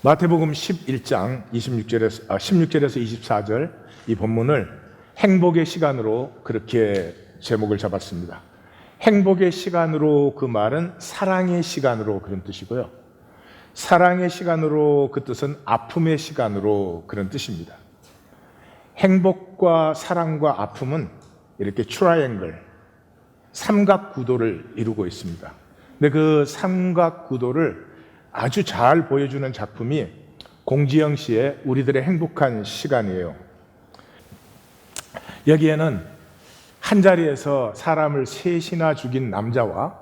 마태복음 11장 16절에서 24절 이 본문을 행복의 시간으로 그렇게 제목을 잡았습니다. 행복의 시간으로 그 말은 사랑의 시간으로 그런 뜻이고요. 사랑의 시간으로 그 뜻은 아픔의 시간으로 그런 뜻입니다. 행복과 사랑과 아픔은 이렇게 트라이앵글, 삼각 구도를 이루고 있습니다. 근데 그 삼각 구도를 아주 잘 보여주는 작품이 공지영 씨의 우리들의 행복한 시간이에요. 여기에는 한 자리에서 사람을 셋이나 죽인 남자와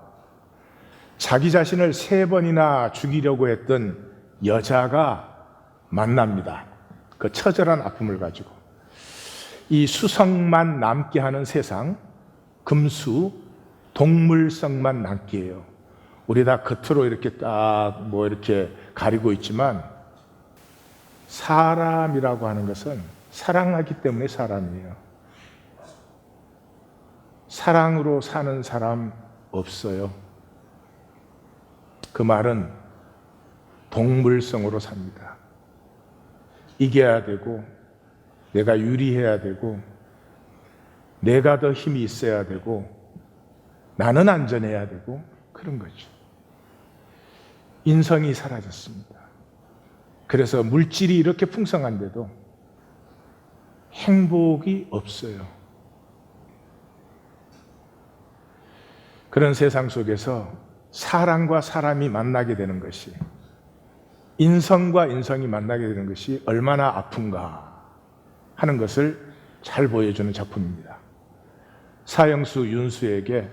자기 자신을 3번이나 죽이려고 했던 여자가 만납니다. 그 처절한 아픔을 가지고. 이 수성만 남게 하는 세상, 금수, 동물성만 남게 해요. 우리 다 겉으로 이렇게 딱 이렇게 가리고 있지만 사람이라고 하는 것은 사랑하기 때문에 사람이에요. 사랑으로 사는 사람 없어요. 그 말은 동물성으로 삽니다. 이겨야 되고, 내가 유리해야 되고, 내가 더 힘이 있어야 되고, 나는 안전해야 되고, 그런 거죠. 인성이 사라졌습니다. 그래서 물질이 이렇게 풍성한데도 행복이 없어요. 그런 세상 속에서 사람과 사람이 만나게 되는 것이, 인성과 인성이 만나게 되는 것이 얼마나 아픈가 하는 것을 잘 보여주는 작품입니다. 사형수 윤수에게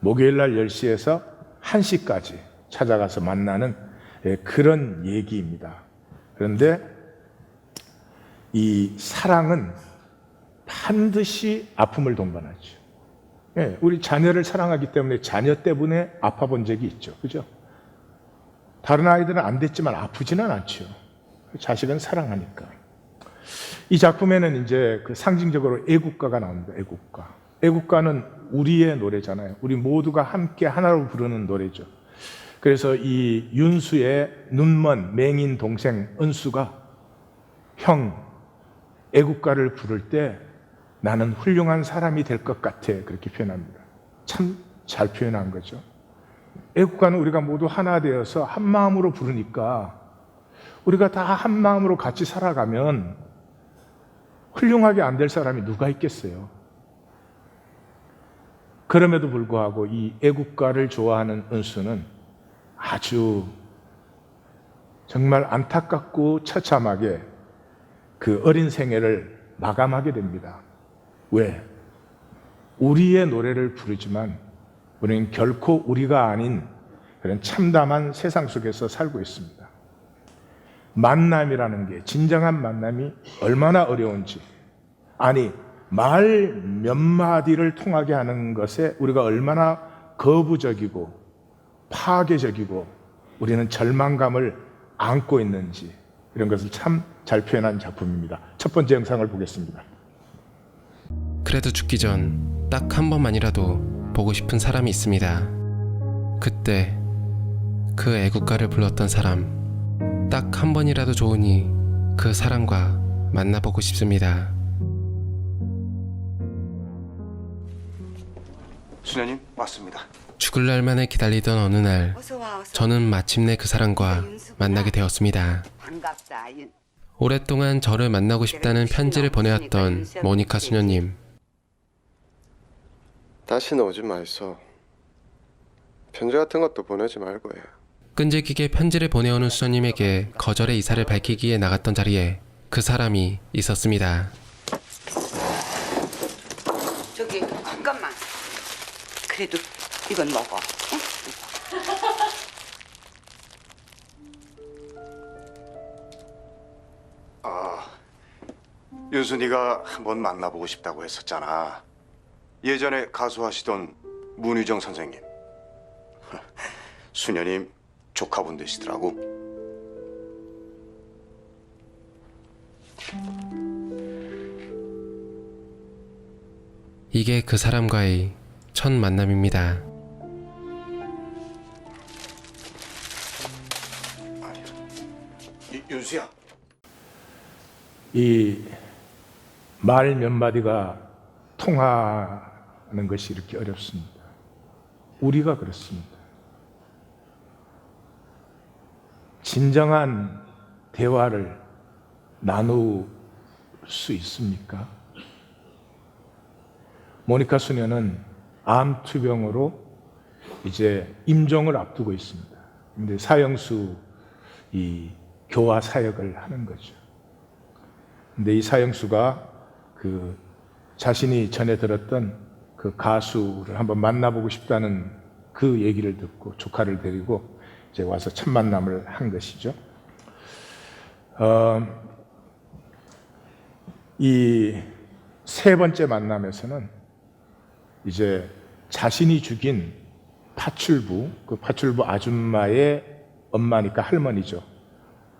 목요일 날 10시에서 1시까지 찾아가서 만나는 그런 얘기입니다. 그런데 이 사랑은 반드시 아픔을 동반하죠. 우리 자녀를 사랑하기 때문에 자녀 때문에 아파 본 적이 있죠. 그죠? 다른 아이들은 안 됐지만 아프지는 않죠. 자식은 사랑하니까. 이 작품에는 이제 그 상징적으로 애국가가 나옵니다. 애국가. 애국가는 우리의 노래잖아요. 우리 모두가 함께 하나로 부르는 노래죠. 그래서 이 윤수의 눈먼 맹인 동생 은수가 형, 애국가를 부를 때 나는 훌륭한 사람이 될 것 같아, 그렇게 표현합니다. 참 잘 표현한 거죠. 애국가는 우리가 모두 하나 되어서 한 마음으로 부르니까 우리가 다 한 마음으로 같이 살아가면 훌륭하게 안 될 사람이 누가 있겠어요. 그럼에도 불구하고 이 애국가를 좋아하는 은수는 아주 정말 안타깝고 처참하게 그 어린 생애를 마감하게 됩니다. 왜? 우리의 노래를 부르지만 우리는 결코 우리가 아닌 그런 참담한 세상 속에서 살고 있습니다. 만남이라는 게, 진정한 만남이 얼마나 어려운지, 아니 말 몇 마디를 통하게 하는 것에 우리가 얼마나 거부적이고 파괴적이고 우리는 절망감을 안고 있는지, 이런 것을 참 잘 표현한 작품입니다. 첫 번째 영상을 보겠습니다. 그래도 죽기 전 딱 한 번만이라도 보고 싶은 사람이 있습니다. 그때 그 애국가를 불렀던 사람, 딱 한 번이라도 좋으니 그 사람과 만나보고 싶습니다. 수녀님, 왔습니다. 죽을 날만을 기다리던 어느 날, 어서 와. 저는 마침내 그 사람과 만나게 되었습니다. 반갑다. 오랫동안 저를 만나고 싶다는 편지를 보내왔던 모니카 수녀님. 다시는 오지 말소. 편지 같은 것도 보내지 말고 해. 끈질기게 편지를 보내오는 수녀님에게 거절의 이사를 밝히기에 나갔던 자리에 그 사람이 있었습니다. 저기 잠깐만. 그래도 이건 먹어. 응? 윤순이가 한번 만나보고 싶다고 했었잖아. 예전에 가수하시던 문희정 선생님. 수녀님 조카분 되시더라고. 이게 그 사람과의 첫 만남입니다. 윤수야. 이 말 몇 마디가 통하는 것이 이렇게 어렵습니다. 우리가 그렇습니다. 진정한 대화를 나눌 수 있습니까? 모니카 수녀는 암투병으로 이제 임종을 앞두고 있습니다. 근데 사형수 이 교화 사역을 하는 거죠. 근데 이 사형수가 그 자신이 전에 들었던 그 가수를 한번 만나보고 싶다는 그 얘기를 듣고 조카를 데리고 이제 와서 첫 만남을 한 것이죠. 이 세 번째 만남에서는 이제 자신이 죽인 파출부, 그 파출부 아줌마의 엄마니까 할머니죠.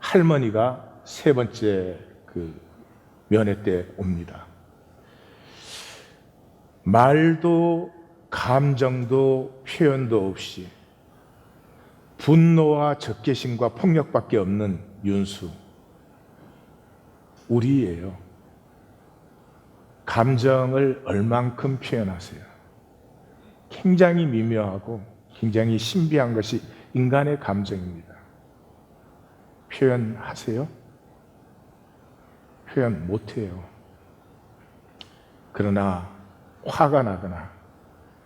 할머니가 세 번째 그 면회 때 옵니다. 말도 감정도 표현도 없이 분노와 적개심과 폭력밖에 없는 윤수. 우리예요. 감정을 얼만큼 표현하세요. 굉장히 미묘하고 굉장히 신비한 것이 인간의 감정입니다. 표현하세요? 표현 못해요. 그러나 화가 나거나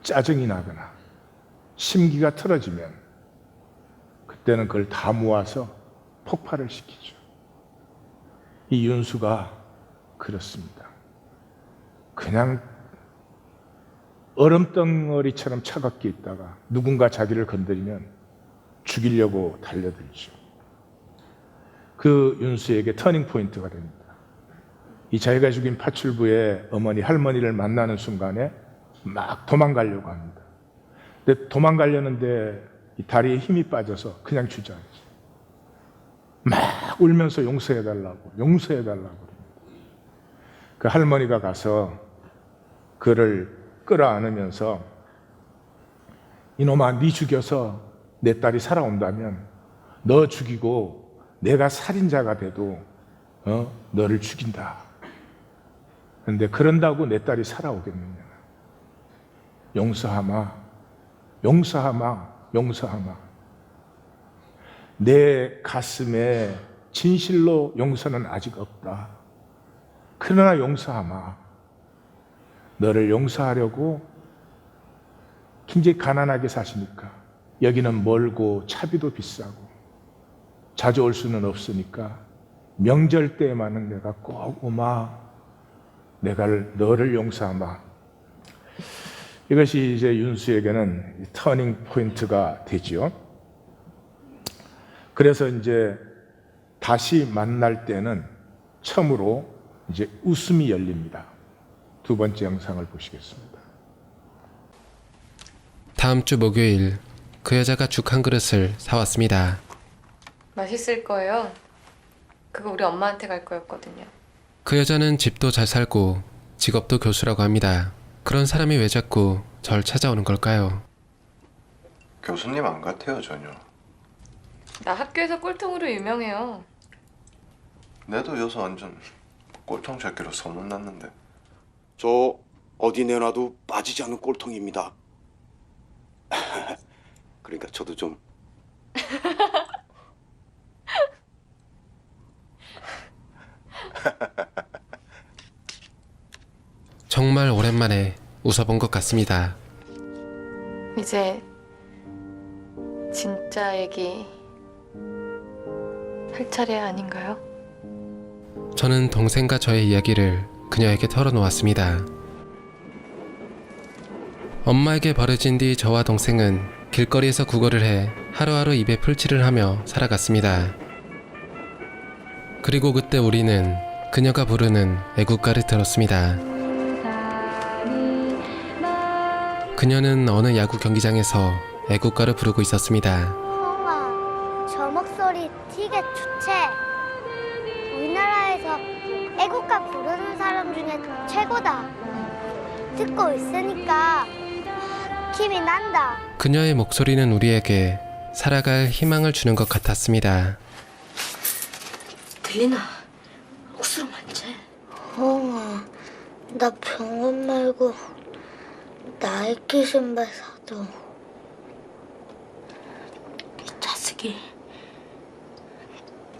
짜증이 나거나 심기가 틀어지면 그때는 그걸 다 모아서 폭발을 시키죠. 이 윤수가 그렇습니다. 그냥 얼음덩어리처럼 차갑게 있다가 누군가 자기를 건드리면 죽이려고 달려들죠. 그 윤수에게 터닝 포인트가 됩니다. 이 자기가 죽인 파출부의 어머니, 할머니를 만나는 순간에 막 도망가려고 합니다. 근데 도망가려는데 이 다리에 힘이 빠져서 그냥 주저앉지. 막 울면서 용서해달라고 그럽니다. 그 할머니가 가서 그를 끌어안으면서 이놈아, 네 죽여서 내 딸이 살아온다면 너 죽이고 내가 살인자가 돼도 너를 죽인다. 그런데 그런다고 내 딸이 살아오겠느냐. 용서하마, 용서하마, 용서하마. 내 가슴에 진실로 용서는 아직 없다. 그러나 용서하마. 너를 용서하려고 굉장히 가난하게 사시니까 여기는 멀고 차비도 비싸고 자주 올 수는 없으니까 명절 때만은 내가 꼭 오마. 내가 너를 용서하마. 이것이 이제 윤수에게는 터닝 포인트가 되지요. 그래서 이제 다시 만날 때는 처음으로 이제 웃음이 열립니다. 두 번째 영상을 보시겠습니다. 다음 주 목요일 그 여자가 죽 한 그릇을 사왔습니다. 맛있을 거예요. 그거 우리 엄마한테 갈 거였거든요. 그 여자는 집도 잘 살고 직업도 교수라고 합니다. 그런 사람이 왜 자꾸 절 찾아오는 걸까요? 교수님 안 같아요 전혀. 나 학교에서 꼴통으로 유명해요. 내도 요새 완전 꼴통 새끼로 소문났는데. 저 어디 내놔도 빠지지 않는 꼴통입니다. 그러니까 저도 좀 정말 오랜만에 웃어본 것 같습니다. 이제 진짜 얘기 할 차례 아닌가요? 저는 동생과 저의 이야기를 그녀에게 털어놓았습니다. 엄마에게 버려진 뒤 저와 동생은 길거리에서 구걸을 해 하루하루 입에 풀칠을 하며 살아갔습니다. 그리고 그때 우리는 그녀가 부르는 애국가를 들었습니다. 그녀는 어느 야구 경기장에서 애국가를 부르고 있었습니다. 홍아, 저 목소리 되게 좋지? 우리나라에서 애국가 부르는 사람 중에 최고다. 듣고 있으니까 힘이 난다. 그녀의 목소리는 우리에게 살아갈 희망을 주는 것 같았습니다. 들리나? 억수로 많지? 엉아, 나 병원 말고 나이키 신발 사줘. 이 자식이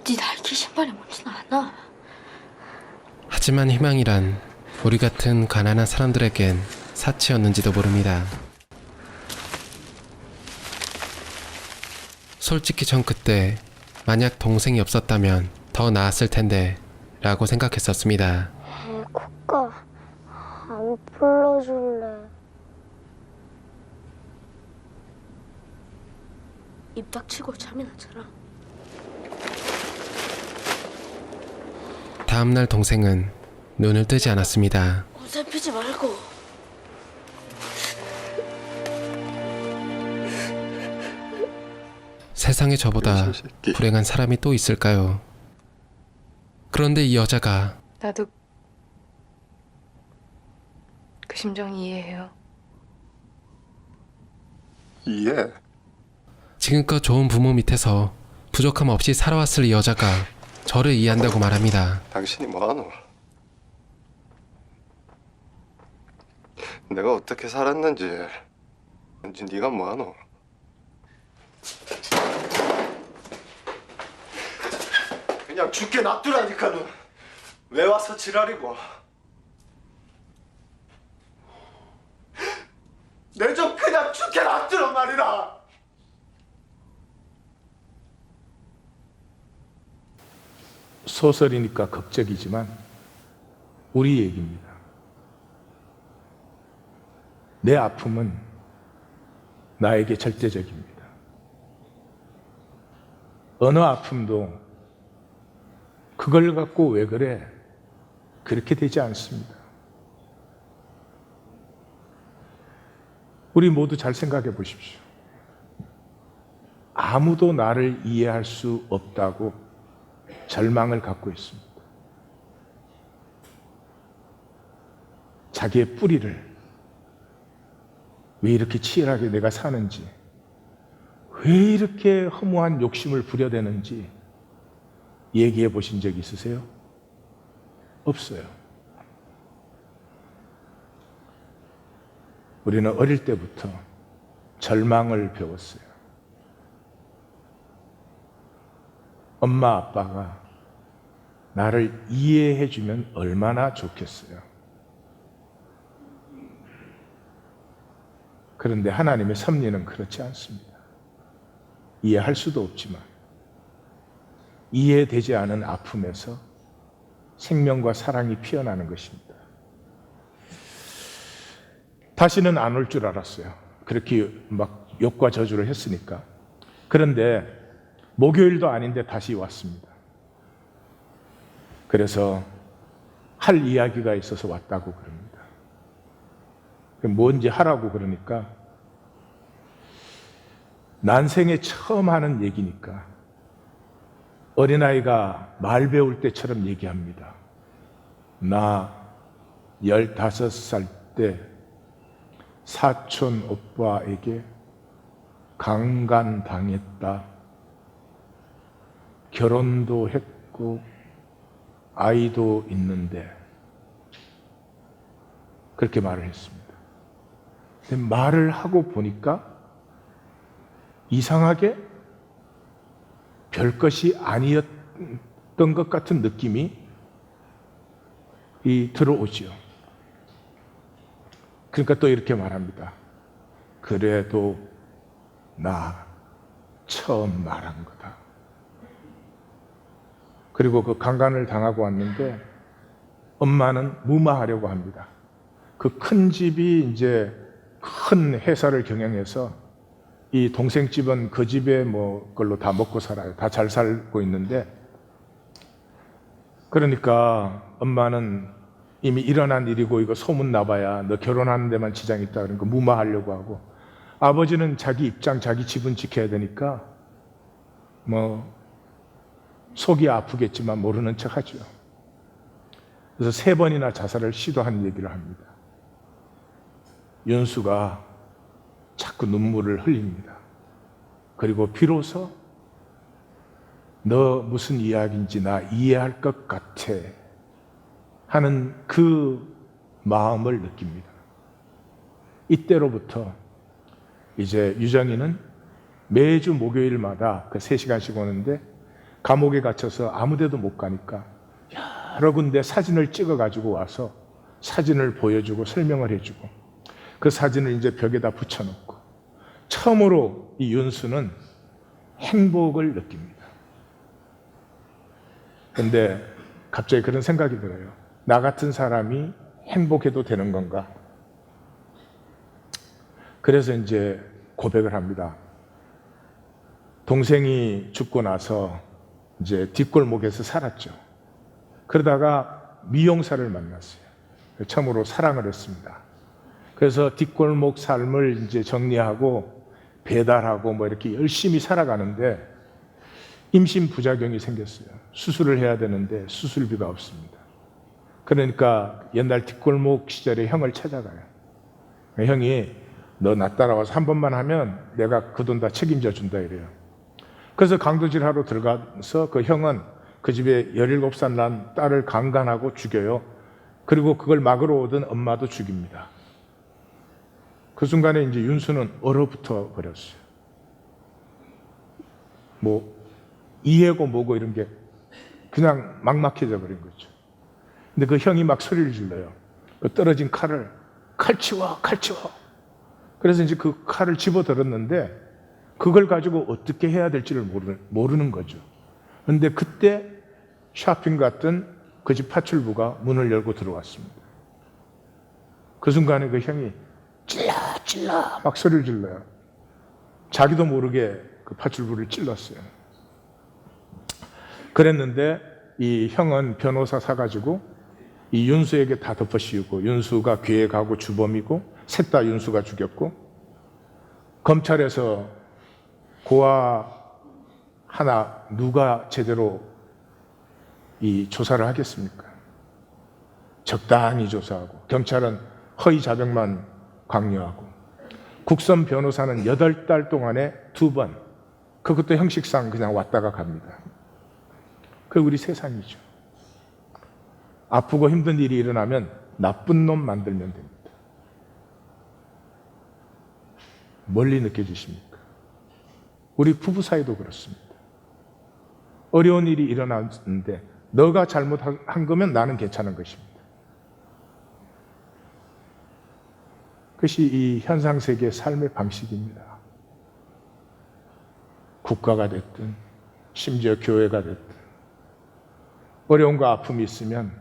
네 나이키 신발이 뭔지는 아나? 하지만 희망이란 우리 같은 가난한 사람들에겐 사치였는지도 모릅니다. 솔직히 전 그때 만약 동생이 없었다면 더 나았을 텐데 라고 생각했었습니다. 애국가 안 불러줄래? 입 닥치고 잠이나 자라. 다음날 동생은 눈을 뜨지 않았습니다. 옷을 피지 말고. 세상에 저보다 불행한 사람이 또 있을까요? 그런데 이 여자가 나도 그 심정 이해해요. 이해. 지금껏 좋은 부모 밑에서 부족함 없이 살아왔을 이 여자가 저를 이해한다고 말합니다. 당신이 뭐하노? 내가 어떻게 살았는지 네가 뭐하노? 그냥 죽게 놔두라니까는 왜 와서 지랄이고? 내 좀 그냥 죽게 놔두란 말이다. 소설이니까 극적이지만 우리 얘기입니다. 내 아픔은 나에게 절대적입니다. 어느 아픔도 그걸 갖고 왜 그래? 그렇게 되지 않습니다. 우리 모두 잘 생각해 보십시오. 아무도 나를 이해할 수 없다고 절망을 갖고 있습니다. 자기의 뿌리를 왜 이렇게 치열하게 내가 사는지, 왜 이렇게 허무한 욕심을 부려대는지 얘기해 보신 적 있으세요? 없어요. 우리는 어릴 때부터 절망을 배웠어요. 엄마, 아빠가 나를 이해해 주면 얼마나 좋겠어요. 그런데 하나님의 섭리는 그렇지 않습니다. 이해할 수도 없지만 이해되지 않은 아픔에서 생명과 사랑이 피어나는 것입니다. 다시는 안 올 줄 알았어요. 그렇게 막 욕과 저주를 했으니까. 그런데 목요일도 아닌데 다시 왔습니다. 그래서 할 이야기가 있어서 왔다고 그럽니다. 뭔지 하라고 그러니까 난생에 처음 하는 얘기니까 어린아이가 말 배울 때처럼 얘기합니다. 나 15살 때 사촌 오빠에게 강간당했다. 결혼도 했고 아이도 있는데 그렇게 말을 했습니다. 근데 말을 하고 보니까 이상하게 별것이 아니었던 것 같은 느낌이 들어오지요. 그러니까 또 이렇게 말합니다. 그래도 나 처음 말한 거다. 그리고 그 강간을 당하고 왔는데 엄마는 무마하려고 합니다. 그 큰 집이 이제 큰 회사를 경영해서 이 동생 집은 그 집에 뭐 걸로 다 먹고 살아요. 다 잘 살고 있는데 그러니까 엄마는 이미 일어난 일이고 이거 소문 나봐야 너 결혼하는 데만 지장이 있다 그러니까 무마하려고 하고 아버지는 자기 입장 자기 집은 지켜야 되니까 뭐 속이 아프겠지만 모르는 척 하죠. 그래서 3번이나 자살을 시도한 얘기를 합니다. 윤수가 자꾸 눈물을 흘립니다. 그리고 비로소 너 무슨 이야기인지 나 이해할 것 같아 하는 그 마음을 느낍니다. 이때로부터 이제 유정이는 매주 목요일마다 그 3시간씩 오는데 감옥에 갇혀서 아무 데도 못 가니까 여러 군데 사진을 찍어 가지고 와서 사진을 보여주고 설명을 해주고 그 사진을 이제 벽에다 붙여놓고 처음으로 이 윤수는 행복을 느낍니다. 근데 갑자기 그런 생각이 들어요. 나 같은 사람이 행복해도 되는 건가? 그래서 이제 고백을 합니다. 동생이 죽고 나서 이제 뒷골목에서 살았죠. 그러다가 미용사를 만났어요. 처음으로 사랑을 했습니다. 그래서 뒷골목 삶을 이제 정리하고 배달하고 뭐 이렇게 열심히 살아가는데 임신 부작용이 생겼어요. 수술을 해야 되는데 수술비가 없습니다. 그러니까 옛날 뒷골목 시절에 형을 찾아가요. 형이 너 나 따라와서 한 번만 하면 내가 그 돈 다 책임져 준다 이래요. 그래서 강도질 하러 들어가서 그 형은 그 집에 17살 난 딸을 강간하고 죽여요. 그리고 그걸 막으러 오던 엄마도 죽입니다. 그 순간에 이제 윤수는 얼어붙어 버렸어요. 뭐 이해고 뭐고 이런 게 그냥 막막해져 버린 거죠. 근데 그 형이 막 소리를 질러요. 그 떨어진 칼을 칼 치워, 칼 치워. 그래서 이제 그 칼을 집어들었는데 그걸 가지고 어떻게 해야 될지를 모르는 거죠. 근데 그때 쇼핑 갔던 그 집 파출부가 문을 열고 들어왔습니다. 그 순간에 그 형이 찔러 찔러 막 소리를 질러요. 자기도 모르게 그 파출부를 찔렀어요. 그랬는데 이 형은 변호사 사가지고 이 윤수에게 다 덮어씌우고 윤수가 계획하고 주범이고 셋 다 윤수가 죽였고 검찰에서 고아 하나 누가 제대로 이 조사를 하겠습니까? 적당히 조사하고 경찰은 허위 자백만 강요하고 국선 변호사는 8달 동안에 2번 그것도 형식상 그냥 왔다가 갑니다. 그게 우리 세상이죠. 아프고 힘든 일이 일어나면 나쁜 놈 만들면 됩니다. 멀리 느껴지십니까? 우리 부부 사이도 그렇습니다. 어려운 일이 일어났는데 너가 잘못한 거면 나는 괜찮은 것입니다. 그것이 이 현상세계의 삶의 방식입니다. 국가가 됐든 심지어 교회가 됐든 어려움과 아픔이 있으면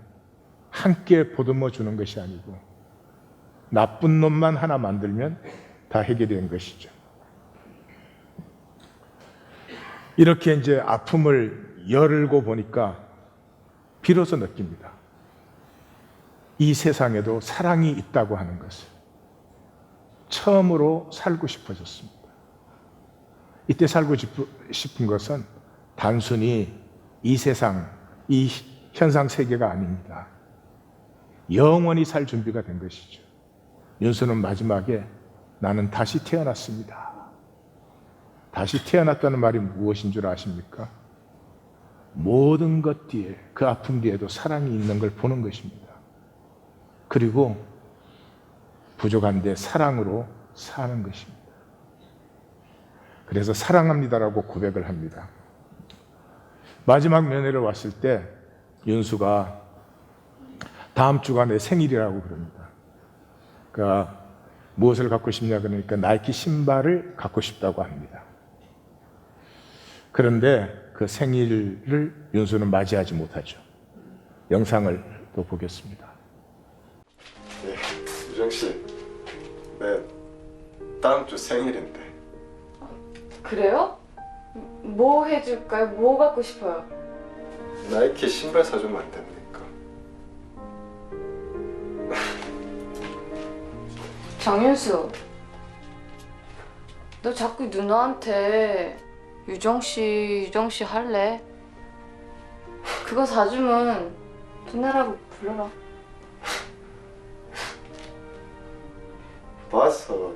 함께 보듬어 주는 것이 아니고 나쁜 놈만 하나 만들면 다 해결된 것이죠. 이렇게 이제 아픔을 열고 보니까 비로소 느낍니다. 이 세상에도 사랑이 있다고 하는 것을 처음으로 살고 싶어졌습니다. 이때 살고 싶은 것은 단순히 이 세상, 이 현상 세계가 아닙니다. 영원히 살 준비가 된 것이죠. 윤수는 마지막에 나는 다시 태어났습니다. 다시 태어났다는 말이 무엇인 줄 아십니까? 모든 것 뒤에, 그 아픔 뒤에도 사랑이 있는 걸 보는 것입니다. 그리고 부족한데 사랑으로 사는 것입니다. 그래서 사랑합니다라고 고백을 합니다. 마지막 면회를 왔을 때 윤수가 다음 주가 내 생일이라고 그럽니다. 그러니까 무엇을 갖고 싶냐 그러니까 나이키 신발을 갖고 싶다고 합니다. 그런데 그 생일을 윤수는 맞이하지 못하죠. 영상을 또 보겠습니다. 네, 유정 씨, 내 다음 주 생일인데. 그래요? 뭐 해줄까요? 뭐 갖고 싶어요? 나이키 신발 사주면 안 됩니까? 정윤수, 너 자꾸 누나한테 유정씨 할래? 그거 사주면 누나라고 불러라. 봤어요.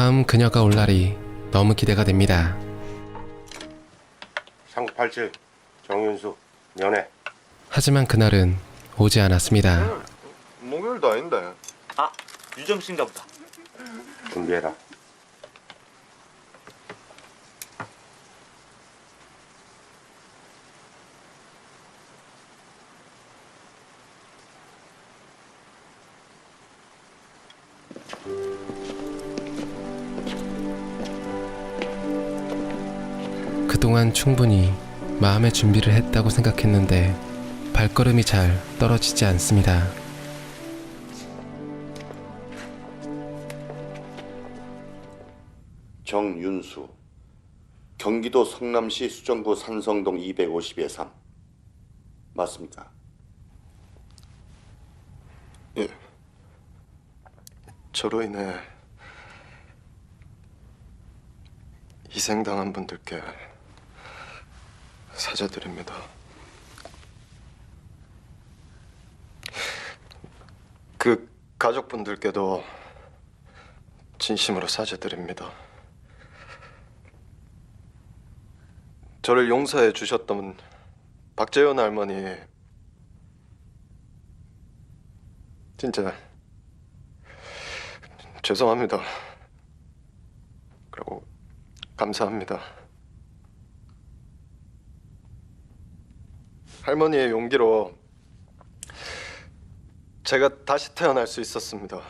다음 그녀가 올 날이 너무 기대가 됩니다. 3987 정윤수 연애. 하지만 그날은 오지 않았습니다. 목요일도 아닌데. 아, 유정 씨인가 보다. 준비해라. 그동안 충분히 마음의 준비를 했다고 생각했는데 발걸음이 잘 떨어지지 않습니다. 정윤수, 경기도 성남시 수정구 산성동 250의 3 맞습니까? 예. 저로 인해 희생당한 분들께 사죄드립니다. 그 가족분들께도 진심으로 사죄드립니다. 저를 용서해 주셨던 박재현 할머니 진짜 죄송합니다. 그리고 감사합니다. 할머니의 용기로 제가 다시 태어날 수 있었습니다.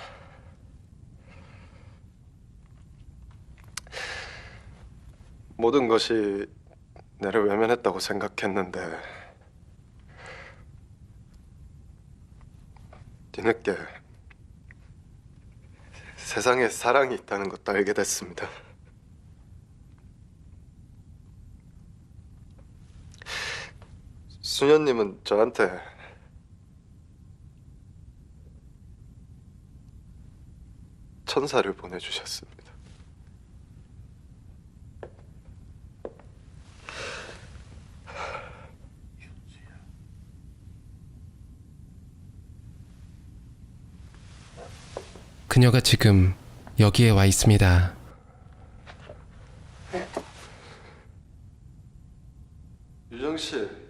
모든 것이 나를 외면했다고 생각했는데 뒤늦게 세상에 사랑이 있다는 것도 알게 됐습니다. 수녀님은 저한테 천사를 보내주셨습니다. 그녀가 지금 여기에 와 있습니다. 유정 씨,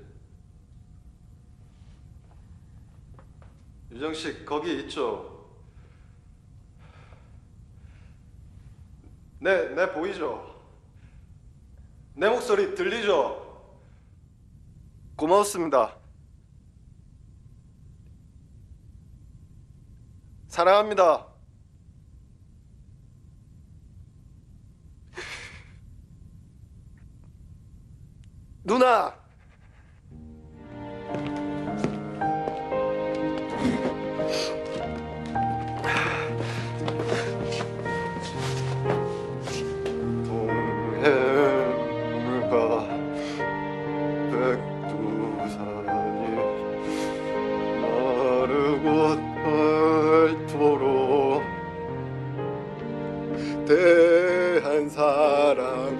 유정 씨 거기 있죠? 네 보이죠? 내 목소리 들리죠? 고마웠습니다. 사랑합니다. 누나! 동해물과 백두산이 마르고 닳도록 대한 사랑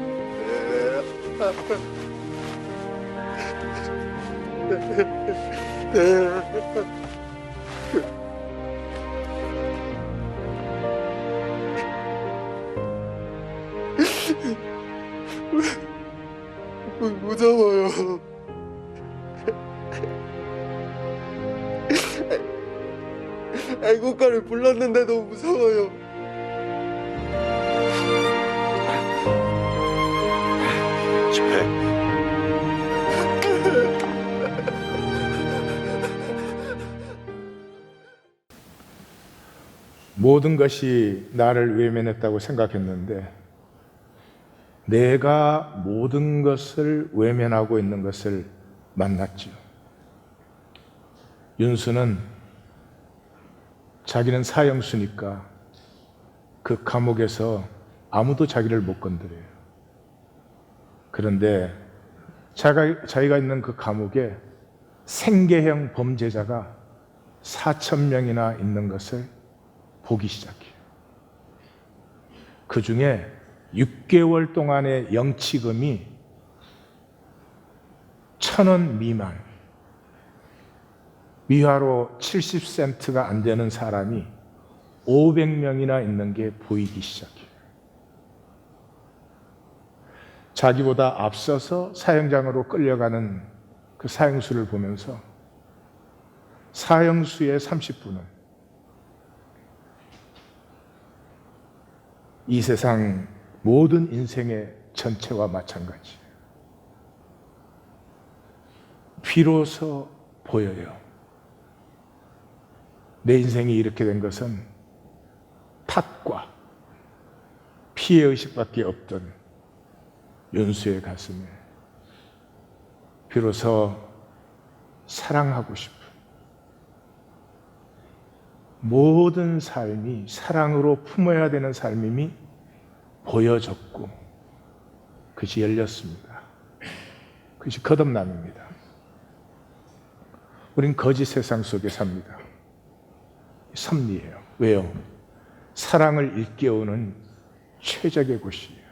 무서워요. 애국가를 불렀는데도 무서워요. 모든 것이 나를 외면했다고 생각했는데 내가 모든 것을 외면하고 있는 것을 만났죠. 윤수는 자기는 사형수니까 그 감옥에서 아무도 자기를 못 건드려요. 그런데 자기가 있는 그 감옥에 생계형 범죄자가 4,000명이나 있는 것을 보기 시작해요. 그 중에 6개월 동안의 영치금이 1,000원 미만, 위화로 70센트가 안 되는 사람이 500명이나 있는 게 보이기 시작해요. 자기보다 앞서서 사형장으로 끌려가는 그 사형수를 보면서 사형수의 30분은 이 세상 모든 인생의 전체와 마찬가지예요. 비로소 보여요. 내 인생이 이렇게 된 것은 탓과 피해의식밖에 없던 윤수의 가슴에 비로소 사랑하고 싶은 모든 삶이 사랑으로 품어야 되는 삶임이 보여졌고 그것이 열렸습니다. 그것이 거듭남입니다. 우린 거짓 세상 속에 삽니다. 섭리예요. 왜요? 사랑을 일깨우는 최적의 곳이에요.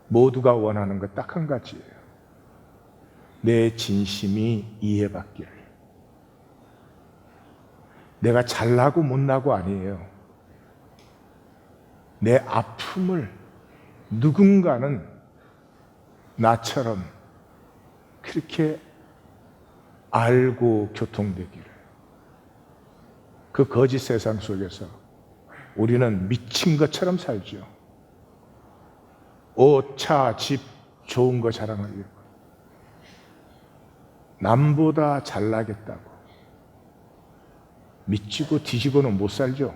모두가 원하는 것 딱 한 가지예요. 내 진심이 이해받기를. 내가 잘나고 못나고 아니에요. 내 아픔을 누군가는 나처럼 그렇게 알고 교통되기를. 그 거짓 세상 속에서 우리는 미친 것처럼 살죠. 옷, 차, 집, 좋은 거 자랑하려고. 남보다 잘나겠다고. 미치고 뒤지고는 못 살죠.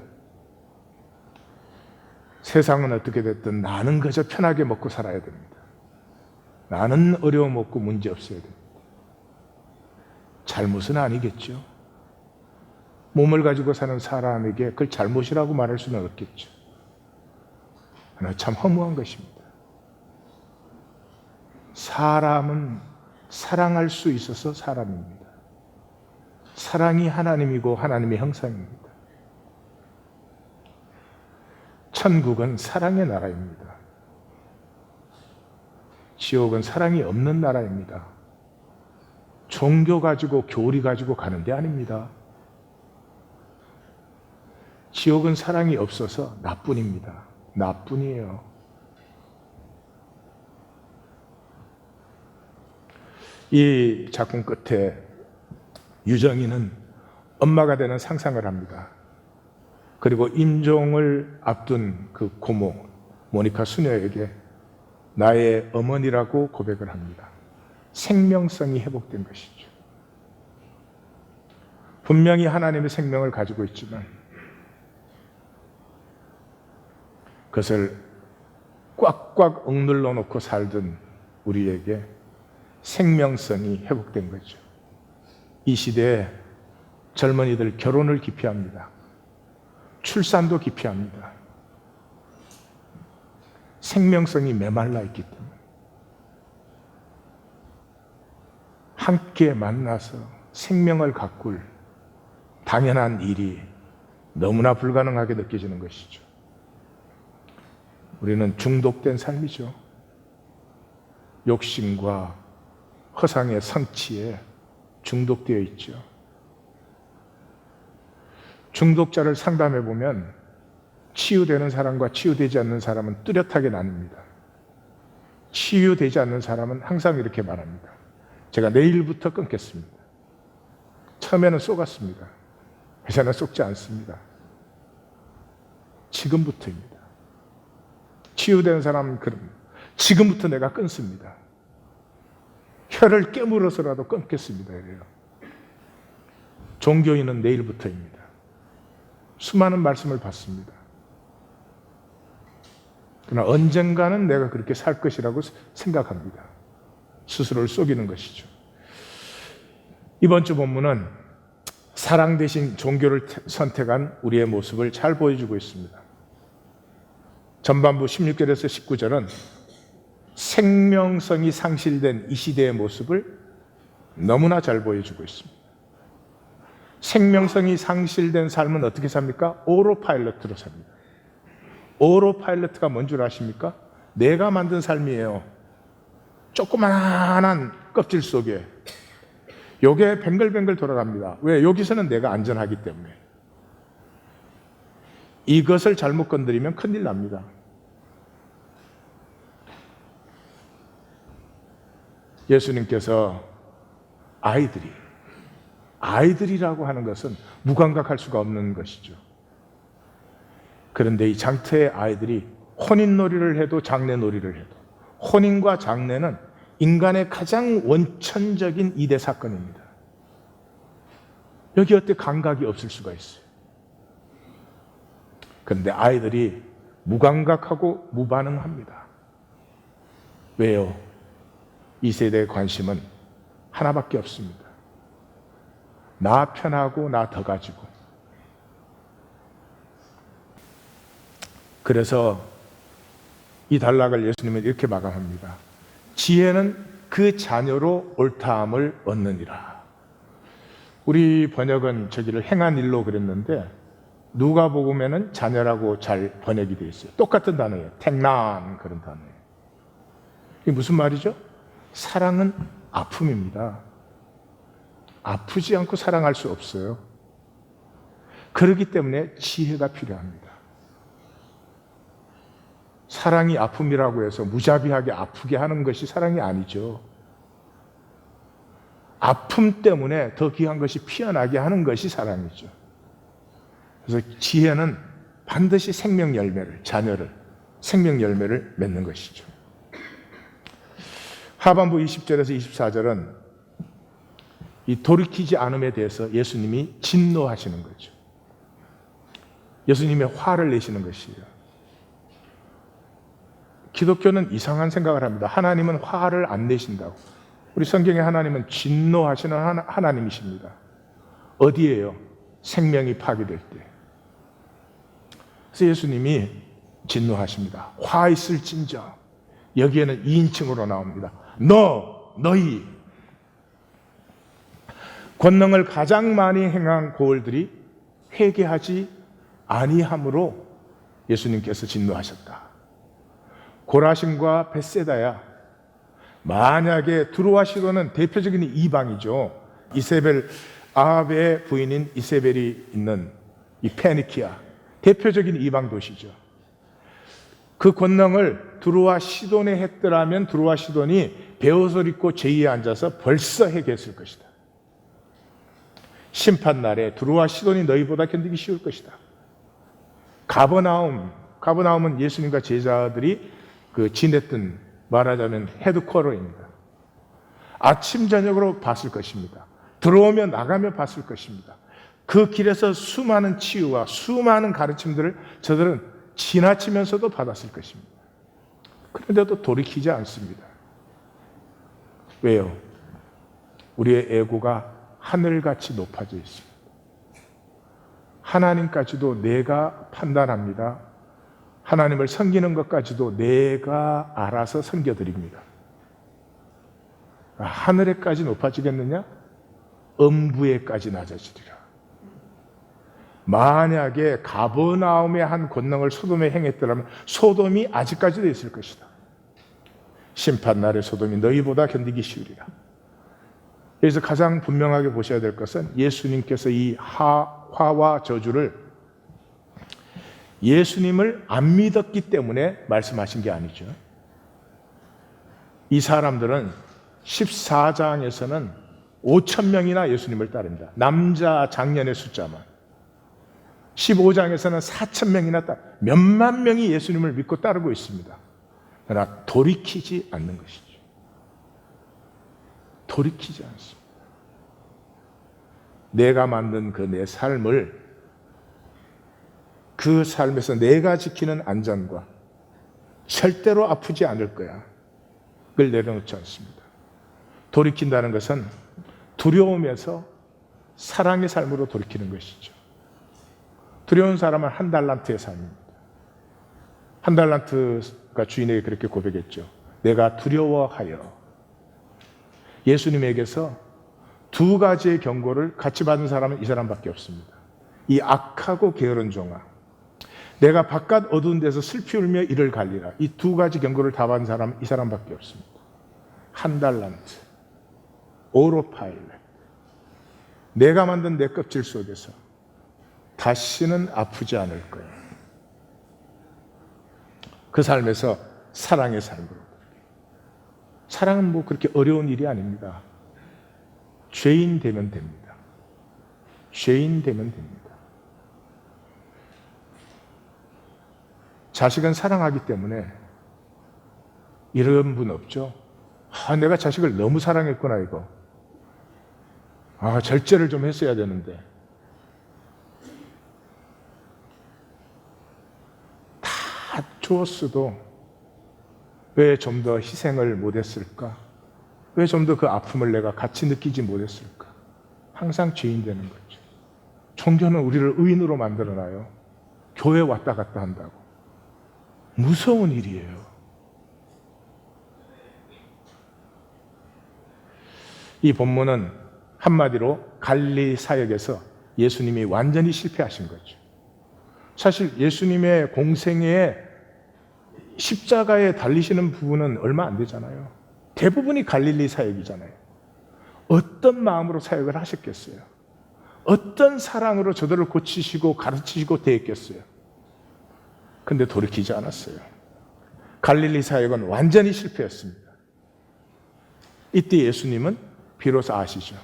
세상은 어떻게 됐든 나는 그저 편하게 먹고 살아야 됩니다. 나는 어려움 없고 문제 없어야 됩니다. 잘못은 아니겠죠. 몸을 가지고 사는 사람에게 그걸 잘못이라고 말할 수는 없겠죠. 그러나 참 허무한 것입니다. 사람은 사랑할 수 있어서 사람입니다. 사랑이 하나님이고 하나님의 형상입니다. 천국은 사랑의 나라입니다. 지옥은 사랑이 없는 나라입니다. 종교 가지고 교리 가지고 가는 데 아닙니다. 지옥은 사랑이 없어서 나뿐입니다. 나뿐이에요. 이 작품 끝에 유정이는 엄마가 되는 상상을 합니다. 그리고 임종을 앞둔 그 고모 모니카 수녀에게 나의 어머니라고 고백을 합니다. 생명성이 회복된 것이죠. 분명히 하나님의 생명을 가지고 있지만 그것을 꽉꽉 억눌러 놓고 살던 우리에게 생명성이 회복된 거죠. 이 시대에 젊은이들 결혼을 기피합니다. 출산도 기피합니다. 생명성이 메말라 있기 때문에. 함께 만나서 생명을 가꿀 당연한 일이 너무나 불가능하게 느껴지는 것이죠. 우리는 중독된 삶이죠. 욕심과 허상의 성취에 중독되어 있죠. 중독자를 상담해 보면 치유되는 사람과 치유되지 않는 사람은 뚜렷하게 나뉩니다. 치유되지 않는 사람은 항상 이렇게 말합니다. 제가 내일부터 끊겠습니다. 처음에는 쏘갔습니다. 이제는 쏘지 않습니다. 지금부터입니다. 치유된 사람은 그럽니다. 지금부터 내가 끊습니다. 혀를 깨물어서라도 끊겠습니다. 이래요. 종교인은 내일부터입니다. 수많은 말씀을 받습니다. 그러나 언젠가는 내가 그렇게 살 것이라고 생각합니다. 스스로를 속이는 것이죠. 이번 주 본문은 사랑 대신 종교를 선택한 우리의 모습을 잘 보여주고 있습니다. 전반부 16절에서 19절은 생명성이 상실된 이 시대의 모습을 너무나 잘 보여주고 있습니다. 생명성이 상실된 삶은 어떻게 삽니까? 오로파일럿으로 삽니다. 오로파일럿가 뭔 줄 아십니까? 내가 만든 삶이에요. 조그만한 껍질 속에 요게 뱅글뱅글 돌아갑니다. 왜? 여기서는 내가 안전하기 때문에. 이것을 잘못 건드리면 큰일 납니다. 예수님께서 아이들이라고 하는 것은 무감각할 수가 없는 것이죠. 그런데 이 장터의 아이들이 혼인놀이를 해도 장례놀이를 해도 혼인과 장례는 인간의 가장 원천적인 이대 사건입니다. 여기 어떻게 감각이 없을 수가 있어요? 그런데 아이들이 무감각하고 무반응합니다. 왜요? 이 세대의 관심은 하나밖에 없습니다. 나 편하고 나 더 가지고. 그래서 이 단락을 예수님은 이렇게 마감합니다. 지혜는 그 자녀로 옳다함을 얻느니라. 우리 번역은 저기를 행한 일로 그랬는데 누가복음에는 자녀라고 잘 번역이 되어 있어요. 똑같은 단어예요. 택난 그런 단어예요. 이게 무슨 말이죠? 사랑은 아픔입니다. 아프지 않고 사랑할 수 없어요. 그렇기 때문에 지혜가 필요합니다. 사랑이 아픔이라고 해서 무자비하게 아프게 하는 것이 사랑이 아니죠. 아픔 때문에 더 귀한 것이 피어나게 하는 것이 사랑이죠. 그래서 지혜는 반드시 생명 열매를, 자녀를, 생명 열매를 맺는 것이죠. 하반부 20절에서 24절은 이 돌이키지 않음에 대해서 예수님이 진노하시는 거죠. 예수님의 화를 내시는 것이에요. 기독교는 이상한 생각을 합니다. 하나님은 화를 안 내신다고. 우리 성경의 하나님은 진노하시는 하나님이십니다. 어디에요? 생명이 파괴될 때. 그래서 예수님이 진노하십니다. 화 있을진저. 여기에는 2인칭으로 나옵니다. 너희. 권능을 가장 많이 행한 고을들이 회개하지 아니함으로 예수님께서 진노하셨다. 고라신과 벳세다야. 만약에 두로와 시도는 대표적인 이방이죠. 이세벨, 아합의 부인인 이세벨이 있는 이 페니키아, 대표적인 이방 도시죠. 그 권능을 두로와 시돈에 했더라면 두로와 시돈이 베옷을 입고 제위에 앉아서 벌써 해결했을 것이다. 심판날에 두로와 시돈이 너희보다 견디기 쉬울 것이다. 가버나움은 예수님과 제자들이 지냈던, 말하자면 헤드쿼터입니다. 아침 저녁으로 봤을 것입니다. 들어오며 나가며 봤을 것입니다. 그 길에서 수많은 치유와 수많은 가르침들을 저들은 지나치면서도 받았을 것입니다. 그런데도 돌이키지 않습니다. 왜요? 우리의 에고가 하늘같이 높아져 있습니다. 하나님까지도 내가 판단합니다. 하나님을 섬기는 것까지도 내가 알아서 섬겨드립니다. 하늘에까지 높아지겠느냐? 음부에까지 낮아지리라. 만약에 가버나움의 한 권능을 소돔에 행했더라면 소돔이 아직까지도 있을 것이다. 심판날에 소돔이 너희보다 견디기 쉬우리라. 그래서 가장 분명하게 보셔야 될 것은 예수님께서 이 화와 저주를 예수님을 안 믿었기 때문에 말씀하신 게 아니죠. 이 사람들은 14장에서는 5,000명이나 예수님을 따릅니다. 남자 장년의 숫자만. 15장에서는 4,000명이나 몇만 명이 예수님을 믿고 따르고 있습니다. 그러나 돌이키지 않는 것이죠. 돌이키지 않습니다. 내가 만든 그 내 삶을, 그 삶에서 내가 지키는 안전과 절대로 아프지 않을 거야 그걸 내려놓지 않습니다. 돌이킨다는 것은 두려움에서 사랑의 삶으로 돌이키는 것이죠. 두려운 사람은 한 달란트의 삶입니다. 한 달란트가 주인에게 그렇게 고백했죠. 내가 두려워하여. 예수님에게서 두 가지의 경고를 같이 받은 사람은 이 사람밖에 없습니다. 이 악하고 게으른 종아, 내가 바깥 어두운 데서 슬피 울며 이를 갈리라. 이 두 가지 경고를 다 받은 사람은 이 사람밖에 없습니다. 한 달란트, 오로파일렛. 내가 만든 내 껍질 속에서 다시는 아프지 않을 거야. 그 삶에서 사랑의 삶으로. 사랑은 뭐 그렇게 어려운 일이 아닙니다. 죄인 되면 됩니다. 죄인 되면 됩니다. 자식은 사랑하기 때문에 이런 분 없죠? 내가 자식을 너무 사랑했구나 이거. 절제를 좀 했어야 되는데. 다 주었어도 왜 좀 더 희생을 못했을까? 왜 좀 더 그 아픔을 내가 같이 느끼지 못했을까? 항상 죄인 되는 거죠. 종교는 우리를 의인으로 만들어놔요. 교회 왔다 갔다 한다고. 무서운 일이에요. 이 본문은 한마디로 갈릴리 사역에서 예수님이 완전히 실패하신 거죠. 사실 예수님의 공생애에 십자가에 달리시는 부분은 얼마 안 되잖아요. 대부분이 갈릴리 사역이잖아요. 어떤 마음으로 사역을 하셨겠어요? 어떤 사랑으로 저들을 고치시고 가르치시고 대했겠어요? 근데 돌이키지 않았어요. 갈릴리 사역은 완전히 실패했습니다. 이때 예수님은 비로소 아시죠.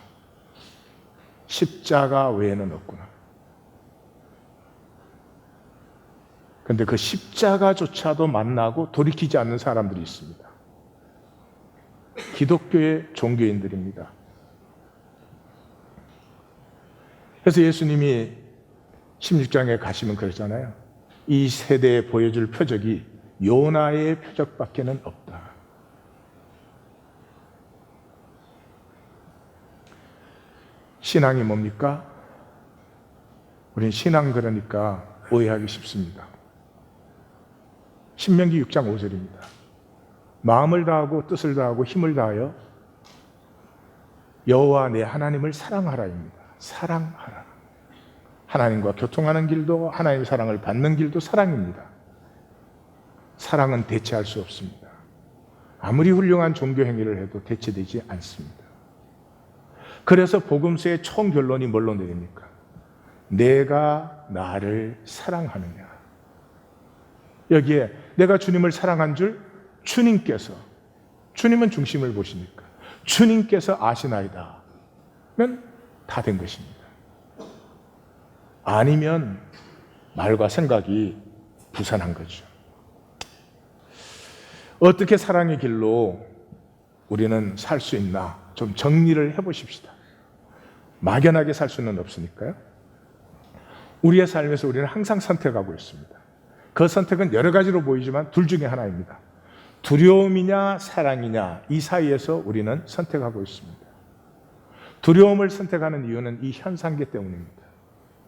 십자가 외에는 없구나. 근데 그 십자가조차도 만나고 돌이키지 않는 사람들이 있습니다. 기독교의 종교인들입니다. 그래서 예수님이 16장에 가시면 그러잖아요. 이 세대에 보여줄 표적이 요나의 표적밖에는 없다. 신앙이 뭡니까? 우린 신앙 그러니까 오해하기 쉽습니다. 신명기 6장 5절입니다. 마음을 다하고 뜻을 다하고 힘을 다하여 여호와 내 하나님을 사랑하라입니다. 사랑하라. 하나님과 교통하는 길도 하나님의 사랑을 받는 길도 사랑입니다. 사랑은 대체할 수 없습니다. 아무리 훌륭한 종교 행위를 해도 대체되지 않습니다. 그래서 복음서의 총결론이 뭘로 내립니까? 내가 나를 사랑하느냐. 여기에 내가 주님을 사랑한 줄 주님께서, 주님은 중심을 보시니까 주님께서 아시나이다 면 다 된 것입니다. 아니면 말과 생각이 부산한 거죠. 어떻게 사랑의 길로 우리는 살 수 있나 좀 정리를 해보십시다. 막연하게 살 수는 없으니까요. 우리의 삶에서 우리는 항상 선택하고 있습니다. 그 선택은 여러 가지로 보이지만 둘 중에 하나입니다. 두려움이냐 사랑이냐 이 사이에서 우리는 선택하고 있습니다. 두려움을 선택하는 이유는 이 현상계 때문입니다.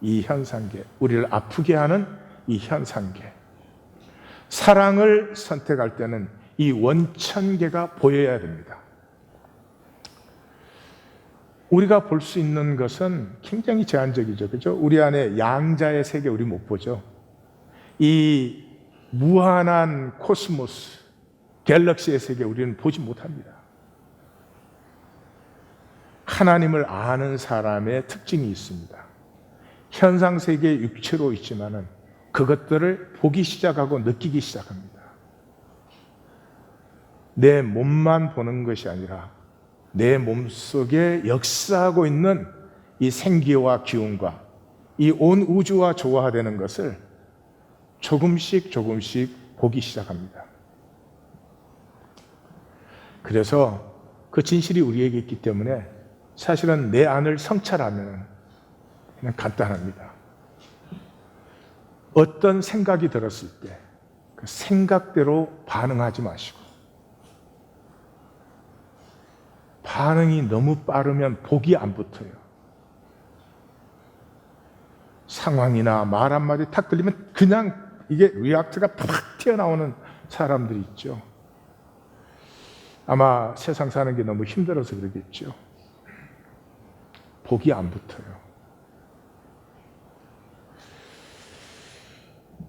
이 현상계, 우리를 아프게 하는 이 현상계. 사랑을 선택할 때는 이 원천계가 보여야 됩니다. 우리가 볼 수 있는 것은 굉장히 제한적이죠. 그죠? 우리 안에 양자의 세계 우리 못 보죠. 이 무한한 코스모스, 갤럭시의 세계 우리는 보지 못합니다. 하나님을 아는 사람의 특징이 있습니다. 현상 세계의 육체로 있지만은 그것들을 보기 시작하고 느끼기 시작합니다. 내 몸만 보는 것이 아니라 내 몸속에 역사하고 있는 이 생기와 기운과 이 온 우주와 조화되는 것을 조금씩 보기 시작합니다. 그래서 그 진실이 우리에게 있기 때문에 사실은 내 안을 성찰하면 그냥 간단합니다. 어떤 생각이 들었을 때 그 생각대로 반응하지 마시고, 반응이 너무 빠르면 복이 안 붙어요. 상황이나 말 한마디 탁 들리면 그냥 이게 리액트가 팍 튀어나오는 사람들이 있죠. 아마 세상 사는 게 너무 힘들어서 그러겠죠. 복이 안 붙어요.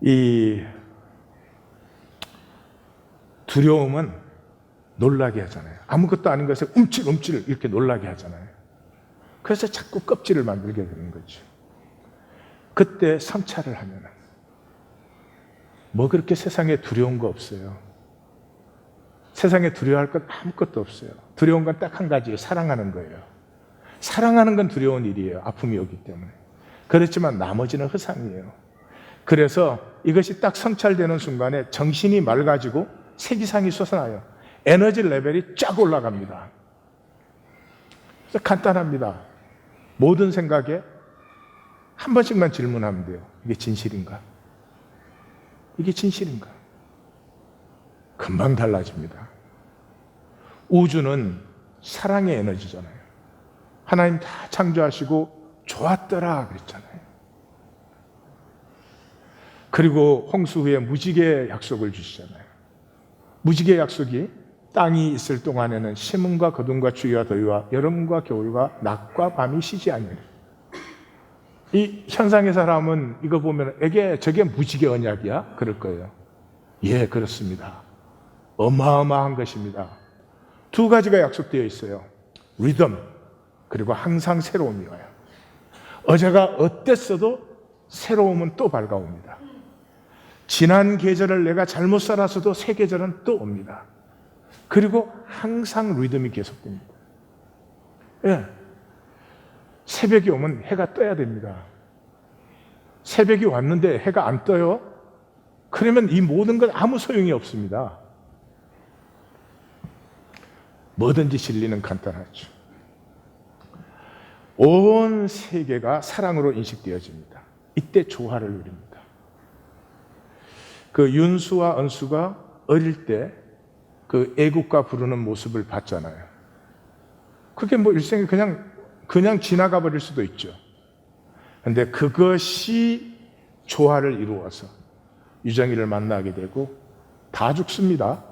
이 두려움은 놀라게 하잖아요. 아무것도 아닌 것에 움찔움찔 이렇게 놀라게 하잖아요. 그래서 자꾸 껍질을 만들게 되는 거죠. 그때 성찰을 하면은 뭐 그렇게 세상에 두려운 거 없어요. 세상에 두려워할 건 아무것도 없어요. 두려운 건 딱 한 가지예요. 사랑하는 거예요. 사랑하는 건 두려운 일이에요. 아픔이 오기 때문에. 그렇지만 나머지는 허상이에요. 그래서 이것이 딱 성찰되는 순간에 정신이 맑아지고 세기상이 솟아나요. 에너지 레벨이 쫙 올라갑니다. 그래서 간단합니다. 모든 생각에 한 번씩만 질문하면 돼요. 이게 진실인가? 이게 진실인가? 금방 달라집니다. 우주는 사랑의 에너지잖아요. 하나님 다 창조하시고 좋았더라 그랬잖아요. 그리고 홍수 후에 무지개 약속을 주시잖아요. 무지개 약속이 땅이 있을 동안에는 심음과 거둠과 추위와 더위와 여름과 겨울과 낮과 밤이 쉬지 아니하리라. 이 현상의 사람은 이거 보면 저게 무지개 언약이야? 그럴 거예요. 예, 그렇습니다. 어마어마한 것입니다. 두 가지가 약속되어 있어요. 리듬, 그리고 항상 새로움이 와요. 어제가 어땠어도 새로움은 또 밝아옵니다. 지난 계절을 내가 잘못 살았어도 새 계절은 또 옵니다. 그리고 항상 리듬이 계속됩니다. 예. 새벽이 오면 해가 떠야 됩니다. 새벽이 왔는데 해가 안 떠요? 그러면 이 모든 건 아무 소용이 없습니다. 뭐든지 진리는 간단하죠. 온 세계가 사랑으로 인식되어집니다. 이때 조화를 누립니다. 그 윤수와 은수가 어릴 때 그 애국가 부르는 모습을 봤잖아요. 그게 뭐 일생에 그냥 지나가 버릴 수도 있죠. 근데 그것이 조화를 이루어서 유정이를 만나게 되고 다 죽습니다.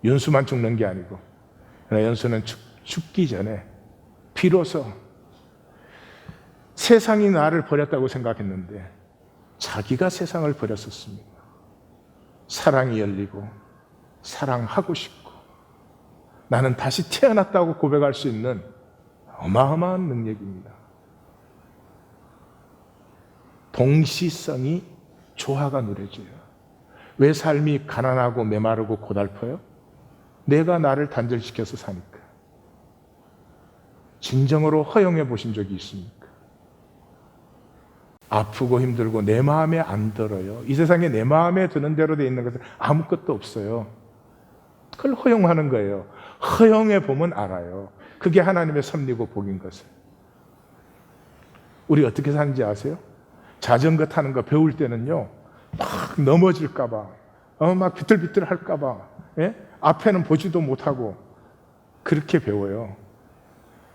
윤수만 죽는 게 아니고. 그러나 윤수는 죽기 전에 비로소 세상이 나를 버렸다고 생각했는데 자기가 세상을 버렸었습니다. 사랑이 열리고 사랑하고 싶고 나는 다시 태어났다고 고백할 수 있는 어마어마한 능력입니다. 동시성이 조화가 누려져요. 왜 삶이 가난하고 메마르고 고달퍼요? 내가 나를 단절시켜서 사니까. 진정으로 허용해 보신 적이 있습니까? 아프고 힘들고 내 마음에 안 들어요. 이 세상에 내 마음에 드는 대로 돼 있는 것은 아무것도 없어요. 그걸 허용하는 거예요. 허용해 보면 알아요. 그게 하나님의 섭리고 복인 것을. 우리 어떻게 사는지 아세요? 자전거 타는 거 배울 때는요, 막 넘어질까 봐, 막 비틀비틀 할까 봐, 예? 앞에는 보지도 못하고 그렇게 배워요.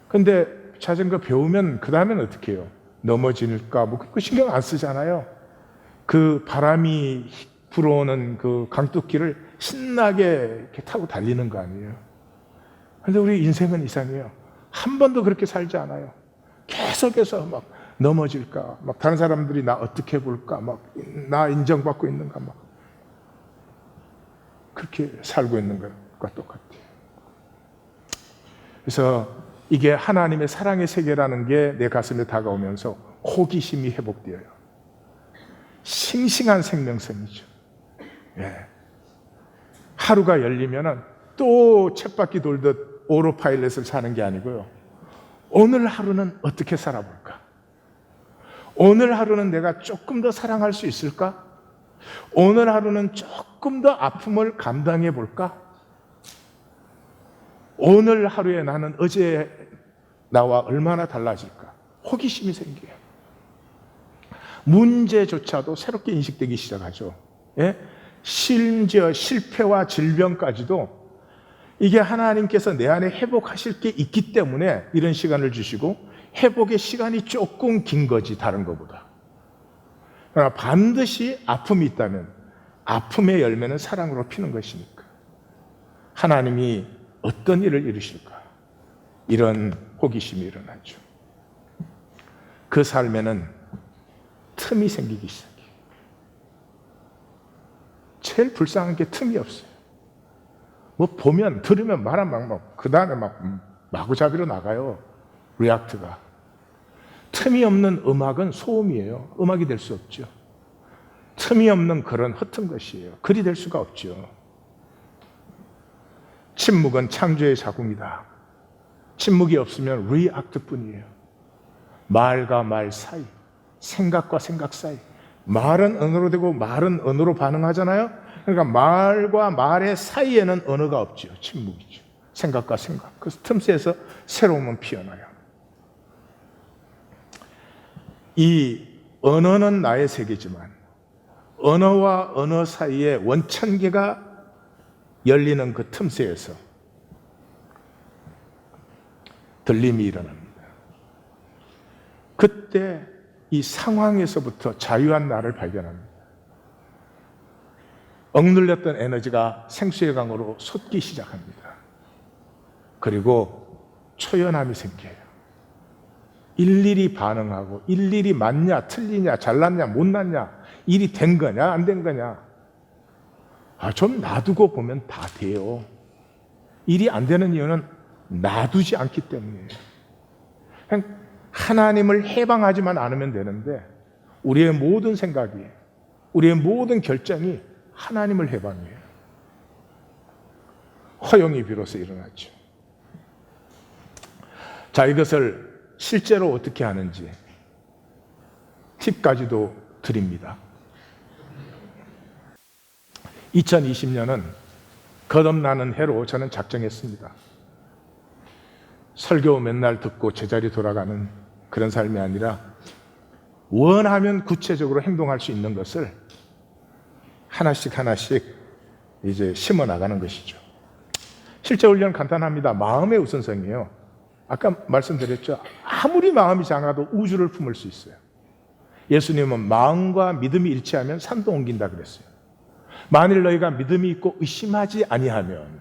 근데 자전거 배우면 그 다음에는 어떻게 해요? 넘어질까 뭐 그 신경 안 쓰잖아요. 그 바람이 불어오는 그 강둑길을 신나게 이렇게 타고 달리는 거 아니에요. 근데 우리 인생은 이상해요. 한 번도 그렇게 살지 않아요. 계속해서 막 넘어질까, 막 다른 사람들이 나 어떻게 볼까, 막 나 인정받고 있는가, 막 그렇게 살고 있는 것과 똑같아요. 그래서 이게 하나님의 사랑의 세계라는 게 내 가슴에 다가오면서 호기심이 회복되어요. 싱싱한 생명성이죠. 예. 하루가 열리면은 또 쳇바퀴 돌듯 오토파일럿을 사는 게 아니고요. 오늘 하루는 어떻게 살아볼까? 오늘 하루는 내가 조금 더 사랑할 수 있을까? 오늘 하루는 조금 더 아픔을 감당해 볼까? 오늘 하루에 나는 어제 나와 얼마나 달라질까? 호기심이 생겨요. 문제조차도 새롭게 인식되기 시작하죠. 예? 심지어 실패와 질병까지도 이게 하나님께서 내 안에 회복하실 게 있기 때문에 이런 시간을 주시고 회복의 시간이 조금 긴 거지 다른 것보다. 그러나 반드시 아픔이 있다면 아픔의 열매는 사랑으로 피는 것이니까 하나님이 어떤 일을 이루실까? 이런 호기심이 일어나죠. 그 삶에는 틈이 생기기 시작해요. 제일 불쌍한 게 틈이 없어요. 뭐 보면 들으면 말하면 막 그 다음에 막 마구잡이로 나가요. 리액트가. 틈이 없는 음악은 소음이에요. 음악이 될 수 없죠. 틈이 없는 글은 허튼 것이에요. 글이 될 수가 없죠. 침묵은 창조의 자궁이다. 침묵이 없으면 리액트뿐이에요. 말과 말 사이, 생각과 생각 사이. 말은 언어로 되고 말은 언어로 반응하잖아요. 그러니까 말과 말의 사이에는 언어가 없지요. 침묵이죠. 생각과 생각. 그래서 틈새에서 새로움은 피어나요. 이 언어는 나의 세계지만 언어와 언어 사이에 원천계가 열리는 그 틈새에서 들림이 일어납니다. 그때 이 상황에서부터 자유한 나를 발견합니다. 억눌렸던 에너지가 생수의 강으로 솟기 시작합니다. 그리고 초연함이 생겨요. 일일이 반응하고 일일이 맞냐 틀리냐 잘났냐 못났냐 일이 된 거냐 안 된 거냐 좀 놔두고 보면 다 돼요. 일이 안 되는 이유는 놔두지 않기 때문이에요. 그냥 하나님을 해방하지만 않으면 되는데 우리의 모든 생각이 우리의 모든 결정이 하나님을 해방해요. 허용이 비로소 일어났죠. 자, 이것을 실제로 어떻게 하는지 팁까지도 드립니다. 2020년은 거듭나는 해로 저는 작정했습니다. 설교 맨날 듣고 제자리 돌아가는 그런 삶이 아니라 원하면 구체적으로 행동할 수 있는 것을 하나씩 하나씩 이제 심어 나가는 것이죠. 실제 훈련은 간단합니다. 마음의 우선성이에요. 아까 말씀드렸죠. 아무리 마음이 작아도 우주를 품을 수 있어요. 예수님은 마음과 믿음이 일치하면 산도 옮긴다 그랬어요. 만일 너희가 믿음이 있고 의심하지 아니하면,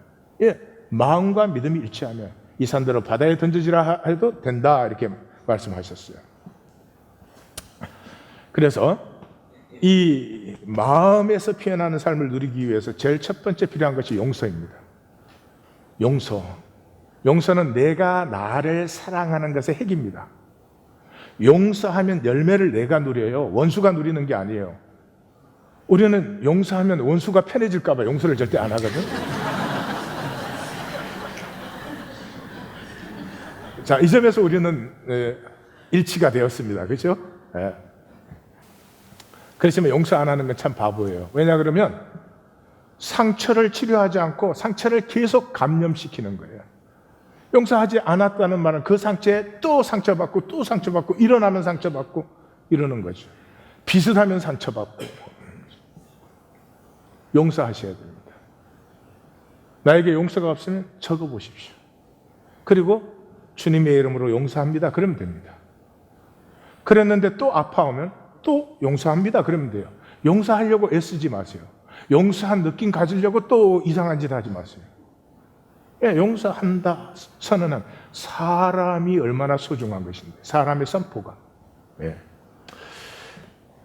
마음과 믿음이 일치하면 이 산들을 바다에 던져지라 해도 된다 이렇게 말씀하셨어요. 그래서 이 마음에서 피어나는 삶을 누리기 위해서 제일 첫 번째 필요한 것이 용서입니다. 용서는 내가 나를 사랑하는 것의 핵입니다. 용서하면 열매를 내가 누려요. 원수가 누리는 게 아니에요. 우리는 용서하면 원수가 편해질까 봐 용서를 절대 안 하거든. 자, 이 점에서 우리는 일치가 되었습니다. 그렇죠? 네. 그렇지만 용서 안 하는 건 참 바보예요. 왜냐 그러면 상처를 치료하지 않고 상처를 계속 감염시키는 거예요. 용서하지 않았다는 말은 그 상처에 또 상처받고 또 상처받고 일어나면 상처받고 이러는 거죠. 비슷하면 상처받고. 용서하셔야 됩니다. 나에게 용서가 없으면 적어보십시오. 그리고 주님의 이름으로 용서합니다. 그러면 됩니다. 그랬는데 또 아파오면 또 용서합니다. 그러면 돼요. 용서하려고 애쓰지 마세요. 용서한 느낌 가지려고 또 이상한 짓 하지 마세요. 용서한다 선언은 사람이 얼마나 소중한 것인데, 사람의 선포가.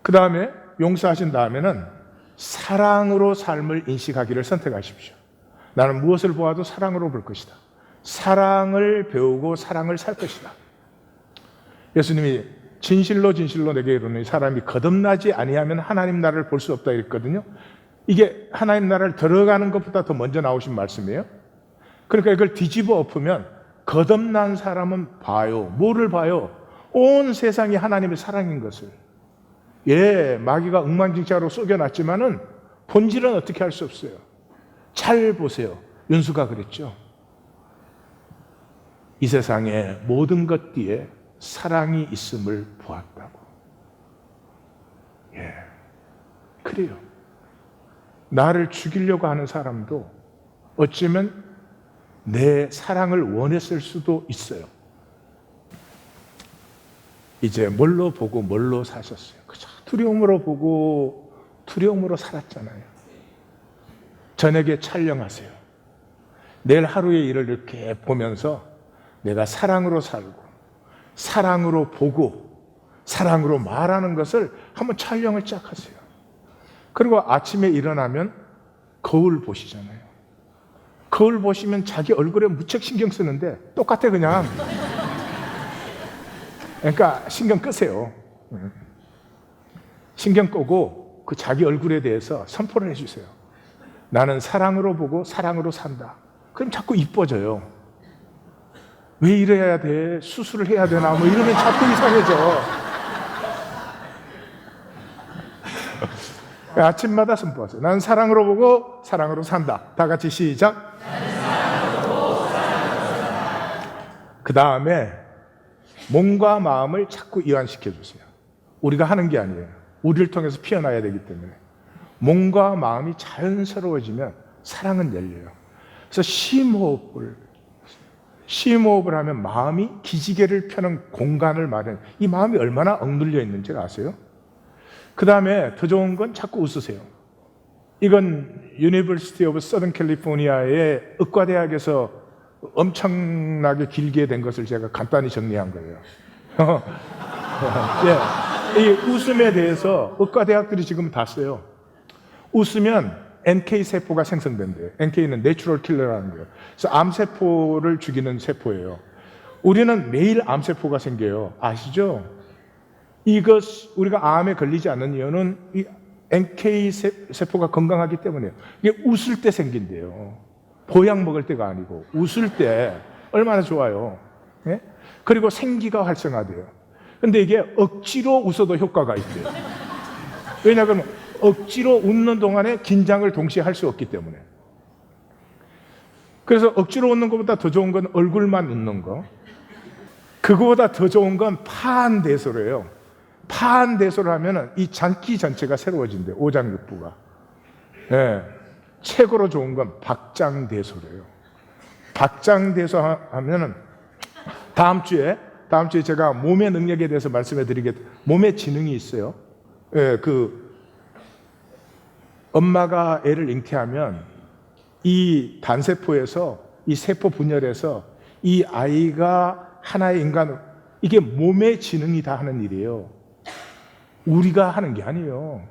그 다음에 용서하신 다음에는 사랑으로 삶을 인식하기를 선택하십시오. 나는 무엇을 보아도 사랑으로 볼 것이다. 사랑을 배우고 사랑을 살 것이다. 예수님이 진실로 진실로 내게 이르노니 사람이 거듭나지 아니하면 하나님 나라를 볼 수 없다 이랬거든요. 이게 하나님 나라를 들어가는 것보다 더 먼저 나오신 말씀이에요. 그러니까 이걸 뒤집어 엎으면 거듭난 사람은 봐요. 뭐를 봐요? 온 세상이 하나님의 사랑인 것을. 마귀가 엉망진창으로 속여놨지만은 본질은 어떻게 할 수 없어요. 잘 보세요. 윤수가 그랬죠. 이 세상의 모든 것 뒤에 사랑이 있음을 보았다고. 그래요. 나를 죽이려고 하는 사람도 어쩌면 내 사랑을 원했을 수도 있어요. 이제 뭘로 보고 뭘로 사셨어요? 그저 두려움으로 보고 두려움으로 살았잖아요. 저녁에 촬영하세요. 내일 하루의 일을 이렇게 보면서 내가 사랑으로 살고 사랑으로 보고 사랑으로 말하는 것을 한번 촬영을 쫙 하세요. 그리고 아침에 일어나면 거울 보시잖아요. 거울 보시면 자기 얼굴에 무척 신경 쓰는데 똑같아 그냥. 그러니까 신경 끄세요. 신경 끄고 그 자기 얼굴에 대해서 선포를 해주세요. 나는 사랑으로 보고 사랑으로 산다. 그럼 자꾸 이뻐져요. 왜 이래야 돼? 수술을 해야 되나? 뭐 이러면 자꾸 이상해져. 아침마다 선포하세요. 난 사랑으로 보고 사랑으로 산다. 다 같이 시작. 그 다음에 몸과 마음을 자꾸 이완시켜 주세요. 우리가 하는 게 아니에요. 우리를 통해서 피어나야 되기 때문에. 몸과 마음이 자연스러워지면 사랑은 열려요. 그래서 심호흡을 하면 마음이 기지개를 펴는 공간을 마련. 이 마음이 얼마나 억눌려 있는지 아세요? 그 다음에 더 좋은 건 자꾸 웃으세요. 이건 유니버시티 오브 서던 캘리포니아의 의과대학에서 엄청나게 길게 된 것을 제가 간단히 정리한 거예요. 예, 이 웃음에 대해서 의과대학들이 지금 다 써요. 웃으면 NK 세포가 생성된대요. NK는 내추럴 킬러라는 거예요. 그래서 암세포를 죽이는 세포예요. 우리는 매일 암세포가 생겨요. 아시죠? 이것 우리가 암에 걸리지 않는 이유는 이 NK 세포가 건강하기 때문이에요. 이게 웃을 때 생긴대요. 보약 먹을 때가 아니고 웃을 때 얼마나 좋아요. 예? 그리고 생기가 활성화돼요. 근데 이게 억지로 웃어도 효과가 있대요. 왜냐하면 억지로 웃는 동안에 긴장을 동시에 할 수 없기 때문에. 그래서 억지로 웃는 것보다 더 좋은 건 얼굴만 웃는 거. 그거보다 더 좋은 건 파한대소래요. 파한대소를 하면은 이 장기 전체가 새로워진대요. 오장육부가. 예. 최고로 좋은 건 박장대소래요. 박장대소 하면은 다음 주에 제가 몸의 능력에 대해서 말씀해 드리겠습니다. 몸의 지능이 있어요. 예, 엄마가 애를 잉태하면 이 단세포에서 이 세포 분열에서 이 아이가 하나의 인간으로, 이게 몸의 지능이 다 하는 일이에요. 우리가 하는 게 아니에요.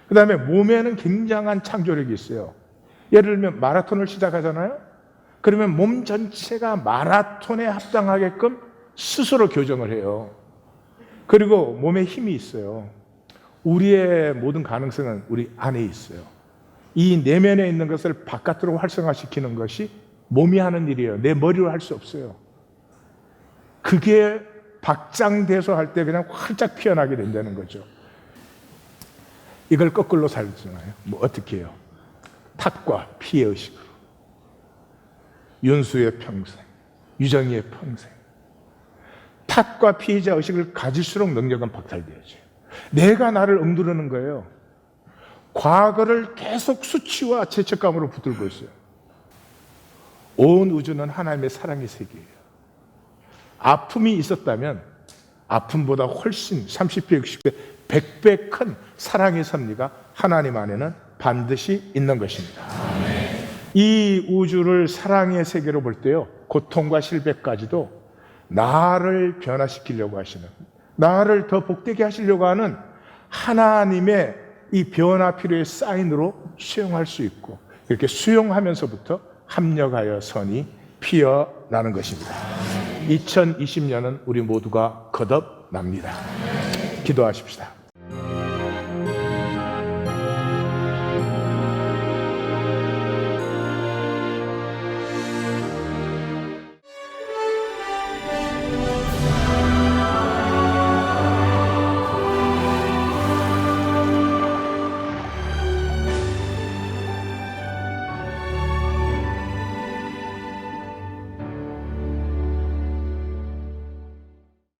그 다음에 몸에는 굉장한 창조력이 있어요. 예를 들면 마라톤을 시작하잖아요. 그러면 몸 전체가 마라톤에 합당하게끔 스스로 교정을 해요. 그리고 몸에 힘이 있어요. 우리의 모든 가능성은 우리 안에 있어요. 이 내면에 있는 것을 바깥으로 활성화시키는 것이 몸이 하는 일이에요. 내 머리로 할 수 없어요. 그게 박장대소할 때 그냥 활짝 피어나게 된다는 거죠. 이걸 거꾸로 살잖아요. 뭐 어떻게 해요? 탁과 피의 의식으로. 윤수의 평생, 유정이의 평생. 탓과 피해자 의식을 가질수록 능력은 박탈되어져요. 내가 나를 억누르는 거예요. 과거를 계속 수치와 죄책감으로 붙들고 있어요. 온 우주는 하나님의 사랑의 세계예요. 아픔이 있었다면 아픔보다 훨씬 30배, 60배, 100배 큰 사랑의 섭리가 하나님 안에는 반드시 있는 것입니다. 이 우주를 사랑의 세계로 볼 때요, 고통과 실패까지도 나를 변화시키려고 하시는, 나를 더 복되게 하시려고 하는 하나님의 이 변화필요의 사인으로 수용할 수 있고, 이렇게 수용하면서부터 합력하여 선이 피어나는 것입니다. 2020년은 우리 모두가 거듭납니다. 기도하십시다.